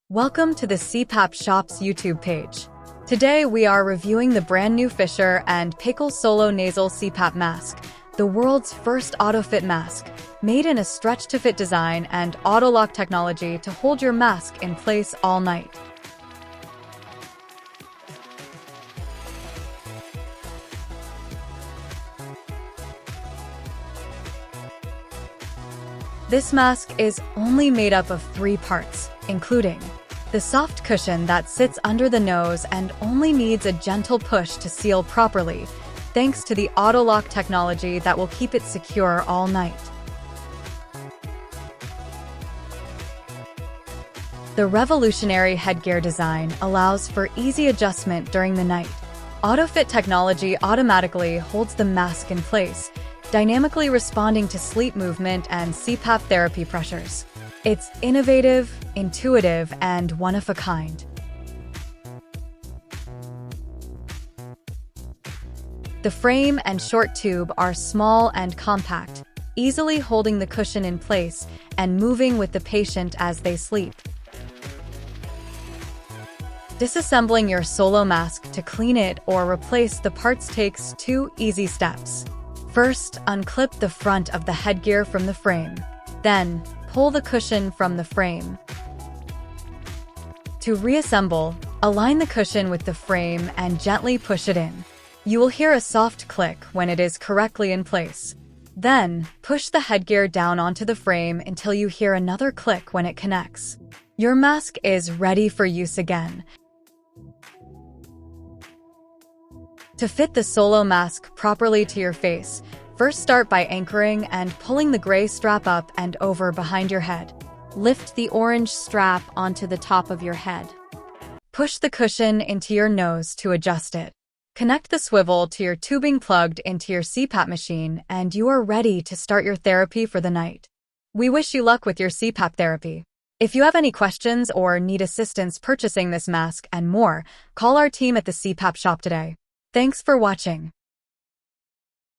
Welcome to the CPAP Shop's YouTube page. Today we are reviewing the brand new Fisher and Paykel Solo Nasal CPAP mask, the world's first AutoFit mask, made in a stretch-to-fit design and auto-lock technology to hold your mask in place all night. This mask is only made up of 3 parts, including the soft cushion that sits under the nose and only needs a gentle push to seal properly, thanks to the auto-lock technology that will keep it secure all night. The revolutionary headgear design allows for easy adjustment during the night. AutoFit technology automatically holds the mask in place, dynamically responding to sleep movement and CPAP therapy pressures. It's innovative, intuitive, and one of a kind. The frame and short tube are small and compact, easily holding the cushion in place and moving with the patient as they sleep. Disassembling your solo mask to clean it or replace the parts takes 2 easy steps. First, unclip the front of the headgear from the frame. Then, pull the cushion from the frame. To reassemble, align the cushion with the frame and gently push it in. You will hear a soft click when it is correctly in place. Then, push the headgear down onto the frame until you hear another click when it connects. Your mask is ready for use again. To fit the solo mask properly to your face, first start by anchoring and pulling the gray strap up and over behind your head. Lift the orange strap onto the top of your head. Push the cushion into your nose to adjust it. Connect the swivel to your tubing plugged into your CPAP machine, and you are ready to start your therapy for the night. We wish you luck with your CPAP therapy. If you have any questions or need assistance purchasing this mask and more, call our team at the CPAP shop today. Thanks for watching.